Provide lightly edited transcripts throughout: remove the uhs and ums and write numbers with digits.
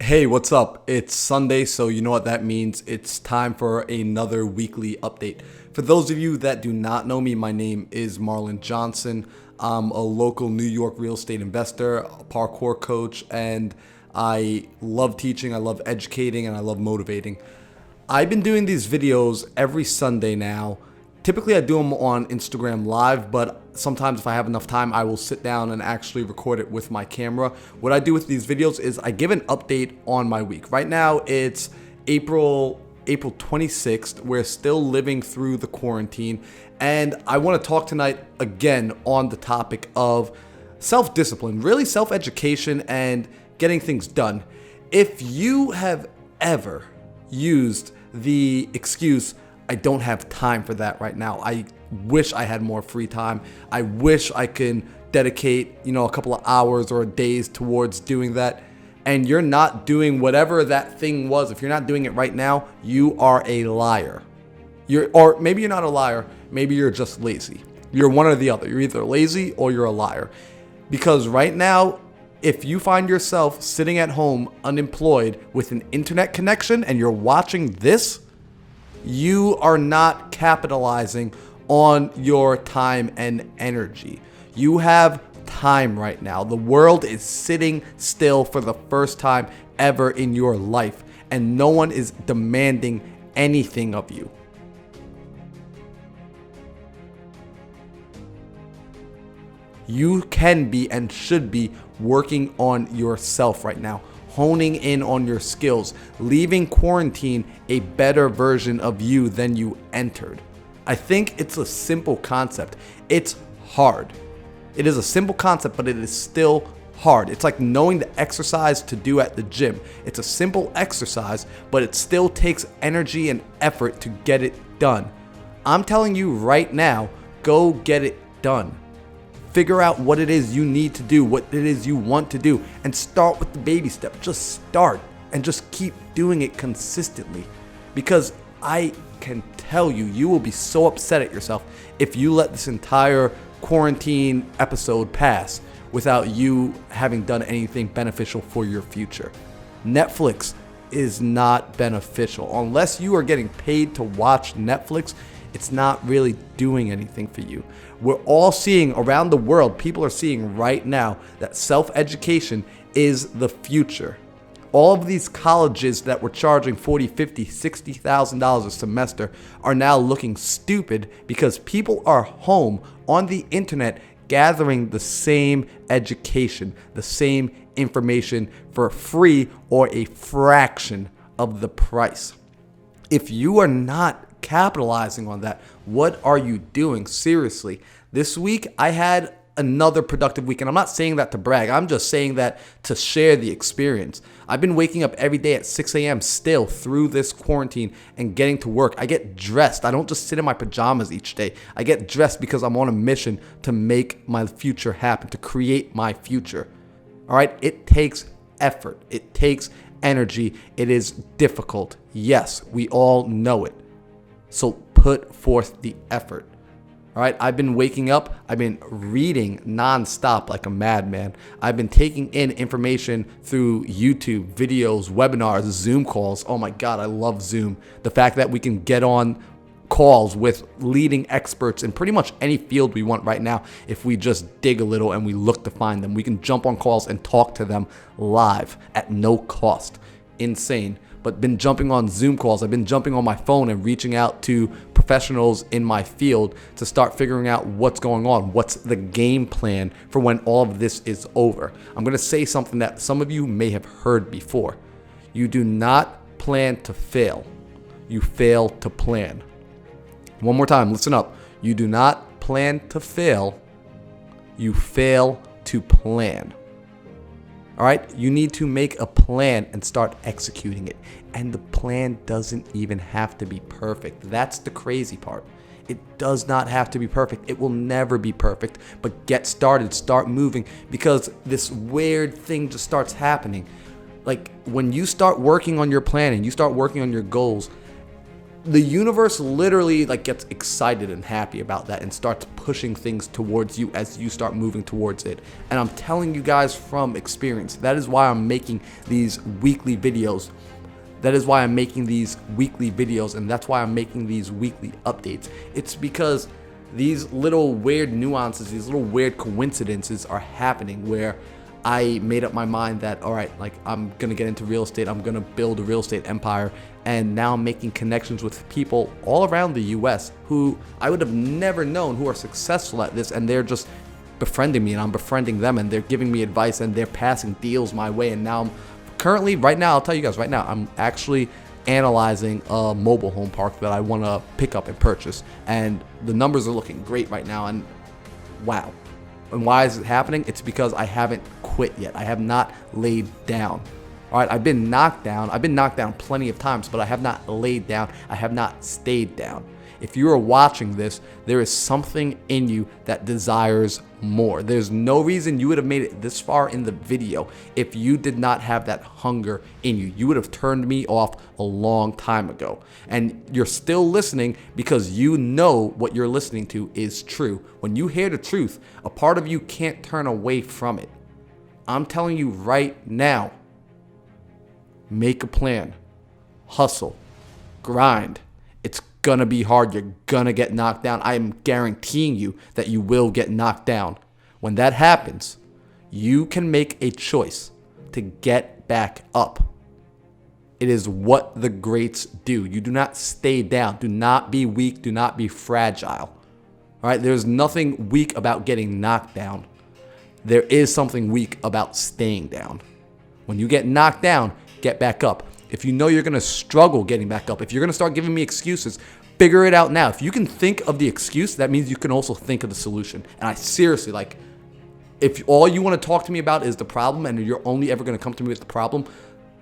Hey, what's up? It's Sunday, so you know what that means. It's time for another weekly update. For those of you that do not know me, my name is Marlon Johnson. I'm a local New York real estate investor, a parkour coach, and I love teaching, I love educating, and I love motivating. I've been doing these videos every Sunday now. Typically, I do them on Instagram Live, but sometimes if I have enough time, I will sit down and actually record it with my camera. What I do with these videos is I give an update on my week. Right now, it's April 26th. We're still living through the quarantine, and I want to talk tonight again on the topic of self-discipline, really self-education and getting things done. If you have ever used the excuse, I don't have time for that right now, I wish I had more free time, I wish I can dedicate, a couple of hours or days towards doing that, and you're not doing whatever that thing was, if you're not doing it right now, you are a liar. Or maybe you're not a liar, maybe you're just lazy. You're one or the other. You're either lazy or you're a liar. Because right now, if you find yourself sitting at home unemployed with an internet connection and you're watching this, you are not capitalizing on your time and energy. You have time right now. The world is sitting still for the first time ever in your life, and no one is demanding anything of you. You can be and should be working on yourself right now, honing in on your skills, leaving quarantine a better version of you than you entered. I think it's a simple concept. It's hard. It is a simple concept, but it is still hard. It's like knowing the exercise to do at the gym. It's a simple exercise, but it still takes energy and effort to get it done. I'm telling you right now, go get it done. Figure out what it is you need to do, what it is you want to do, and start with the baby step. Just start and just keep doing it consistently. Because I can tell you, you will be so upset at yourself if you let this entire quarantine episode pass without you having done anything beneficial for your future. Netflix is not beneficial. Unless you are getting paid to watch Netflix, it's not really doing anything for you. We're all seeing around the world, people are seeing right now that self-education is the future. All of these colleges that were charging $40,000, $50,000, $60,000 a semester are now looking stupid because people are home on the internet gathering the same education, the same information for free or a fraction of the price. If you are not capitalizing on that, what are you doing? Seriously, this week I had another productive week, and I'm not saying that to brag, I'm just saying that to share the experience. I've been waking up every day at 6 a.m. still through this quarantine and getting to work. I get dressed. I don't just sit in my pajamas each day. I get dressed because I'm on a mission to make my future happen, to create my future. All right, it takes effort. It takes energy. It is difficult. Yes, we all know it. So put forth the effort. All right, I've been waking up. I've been reading nonstop like a madman. I've been taking in information through YouTube, videos, webinars, Zoom calls. Oh my God, I love Zoom. The fact that we can get on calls with leading experts in pretty much any field we want right now. If we just dig a little and we look to find them, we can jump on calls and talk to them live at no cost. Insane. But been jumping on Zoom calls. I've been jumping on my phone and reaching out to professionals in my field to start figuring out what's going on. What's the game plan for when all of this is over? I'm going to say something that some of you may have heard before. You do not plan to fail. You fail to plan. One more time, listen up. You do not plan to fail. You fail to plan. All right, you need to make a plan and start executing it. And the plan doesn't even have to be perfect. That's the crazy part. It does not have to be perfect. It will never be perfect, but get started, start moving, because this weird thing just starts happening. Like when you start working on your plan and you start working on your goals, the universe literally gets excited and happy about that and starts pushing things towards you as you start moving towards it. And I'm telling you guys from experience, that is why I'm making these weekly videos. That is why I'm making these weekly videos, and that's why I'm making these weekly updates. It's because these little weird nuances, these little weird coincidences are happening where I made up my mind that, all right, like I'm going to get into real estate. I'm going to build a real estate empire. And now I'm making connections with people all around the US who I would have never known who are successful at this. And they're just befriending me and I'm befriending them and they're giving me advice and they're passing deals my way. And now I'm currently, right now, I'll tell you guys right now, I'm actually analyzing a mobile home park that I want to pick up and purchase. And the numbers are looking great right now. And wow. And why is it happening? It's because I haven't quit yet. I have not laid down. All right, I've been knocked down. I've been knocked down plenty of times, but I have not laid down. I have not stayed down. If you are watching this, there is something in you that desires more. There's no reason you would have made it this far in the video if you did not have that hunger in you. You would have turned me off a long time ago. And you're still listening because you know what you're listening to is true. When you hear the truth, a part of you can't turn away from it. I'm telling you right now, make a plan, hustle, grind. It's gonna be hard. You're gonna get knocked down. I am guaranteeing you that you will get knocked down. When that happens, you can make a choice to get back up. It is what the greats do. You do not stay down. Do not be weak. Do not be fragile. All right? There's nothing weak about getting knocked down. There is something weak about staying down. When you get knocked down, get back up. If you know you're going to struggle getting back up, if you're going to start giving me excuses, figure it out now. If you can think of the excuse, that means you can also think of the solution. And I seriously, like, if all you want to talk to me about is the problem and you're only ever going to come to me with the problem,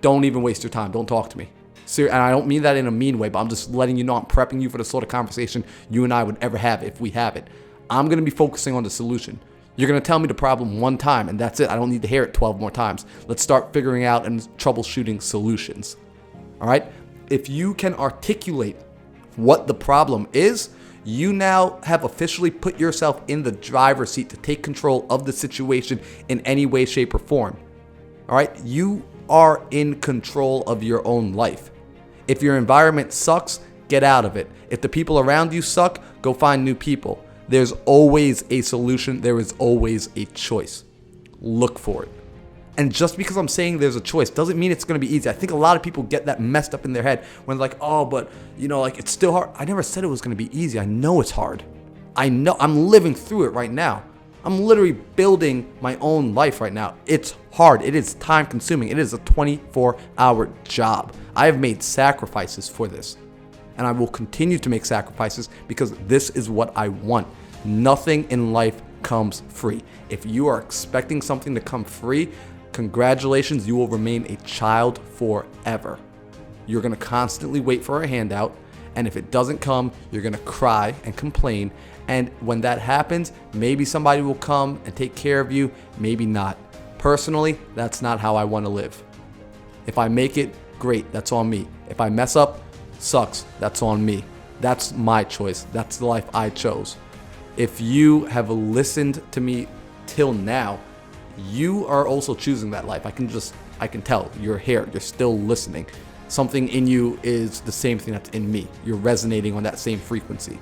don't even waste your time. Don't talk to me. And I don't mean that in a mean way, but I'm just letting you know I'm prepping you for the sort of conversation you and I would ever have if we have it. I'm going to be focusing on the solution. You're going to tell me the problem one time, and that's it. I don't need to hear it 12 more times. Let's start figuring out and troubleshooting solutions. All right? If you can articulate what the problem is, you now have officially put yourself in the driver's seat to take control of the situation in any way, shape, or form. All right? You are in control of your own life. If your environment sucks, get out of it. If the people around you suck, go find new people. There's always a solution. There is always a choice. Look for it. And just because I'm saying there's a choice doesn't mean it's going to be easy. I think a lot of people get that messed up in their head when they're like, oh, but you know, like it's still hard. I never said it was going to be easy. I know it's hard. I know I'm living through it right now. I'm literally building my own life right now. It's hard. It is time consuming. It is a 24-hour job. I have made sacrifices for this. And I will continue to make sacrifices because this is what I want. Nothing in life comes free. If you are expecting something to come free, congratulations, you will remain a child forever. You're going to constantly wait for a handout, and if it doesn't come, you're going to cry and complain. And when that happens, maybe somebody will come and take care of you, maybe not. Personally, that's not how I want to live. If I make it, great, that's on me. If I mess up, sucks, that's on me. That's my choice. That's the life I chose. If you have listened to me till now, you are also choosing that life. I can tell you're here. You're still listening. Something in you is the same thing that's in me. You're resonating on that same frequency.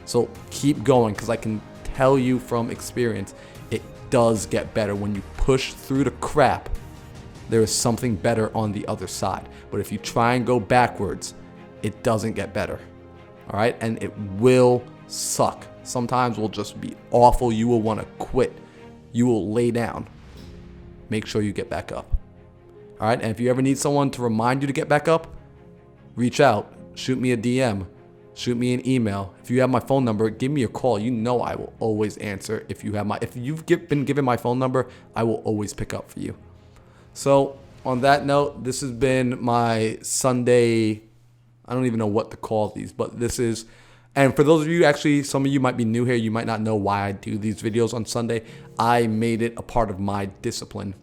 So keep going, because I can tell you from experience, it does get better. When you push through the crap, there is something better on the other side. But if you try and go backwards, it doesn't get better. All right? And it will suck. Sometimes will just be awful. You will want to quit. You will lay down. Make sure you get back up. All right? And if you ever need someone to remind you to get back up, reach out. Shoot me a DM. Shoot me an email. If you have my phone number, give me a call. You know I will always answer. If you've been given my phone number, I will always pick up for you. So on that note, this has been my Sunday. I don't even know what to call these, but this is, and for those of you, actually, some of you might be new here. You might not know why I do these videos on Sunday. I made it a part of my discipline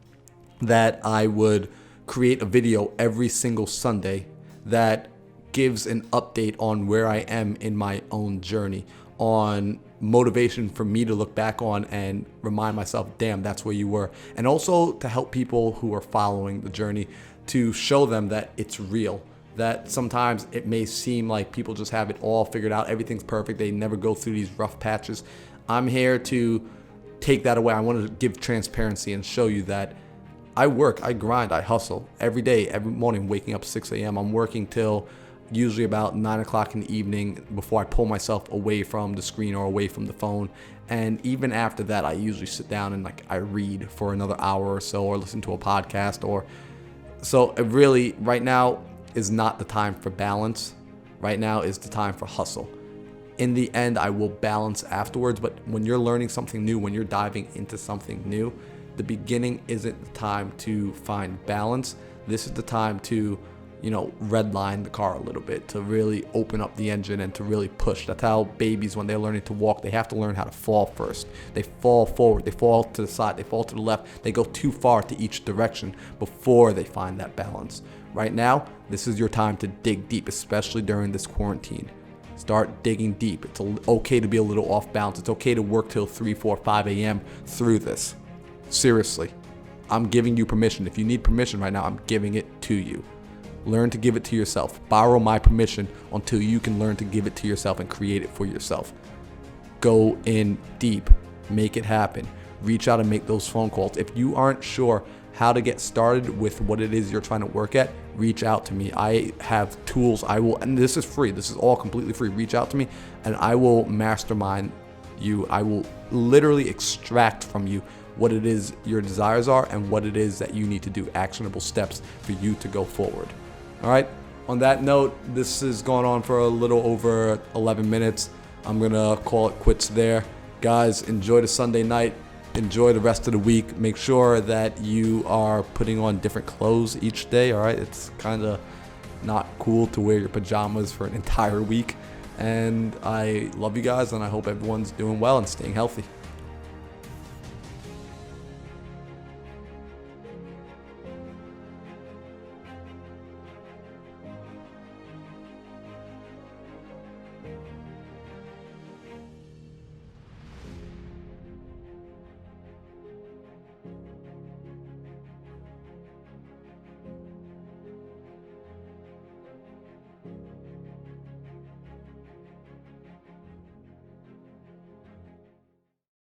that I would create a video every single Sunday that gives an update on where I am in my own journey, on motivation for me to look back on and remind myself, damn, that's where you were. And also to help people who are following the journey, to show them that it's real, that sometimes it may seem like people just have it all figured out, everything's perfect, they never go through these rough patches. I'm here to take that away. I want to give transparency and show you that I work, I grind, I hustle every day, every morning, waking up 6 a.m. I'm working till usually about 9 o'clock in the evening before I pull myself away from the screen or away from the phone. And even after that, I usually sit down and I read for another hour or so, or listen to a podcast. So it really, right now is not the time for balance. Right now is the time for hustle. In the end, I will balance afterwards, but when you're learning something new, when you're diving into something new, the beginning isn't the time to find balance. This is the time to redline the car a little bit, to really open up the engine and to really push. That's how babies, when they're learning to walk, they have to learn how to fall first. They fall forward, they fall to the side, they fall to the left, they go too far to each direction before they find that balance. Right now, this is your time to dig deep, especially during this quarantine. Start digging deep. It's okay to be a little off balance. It's okay to work till 3, 4, 5 a.m. through this. Seriously, I'm giving you permission. If you need permission right now, I'm giving it to you. Learn to give it to yourself. Borrow my permission until you can learn to give it to yourself and create it for yourself. Go in deep. Make it happen. Reach out and make those phone calls. If you aren't sure how to get started with what it is you're trying to work at, reach out to me. I have tools. And this is free. This is all completely free. Reach out to me and I will mastermind you. I will literally extract from you what it is your desires are and what it is that you need to do, actionable steps for you to go forward. All right. On that note, this has gone on for a little over 11 minutes. I'm going to call it quits there. Guys, enjoy the Sunday night. Enjoy the rest of the week. Make sure that you are putting on different clothes each day. All right. It's kind of not cool to wear your pajamas for an entire week. And I love you guys, and I hope everyone's doing well and staying healthy.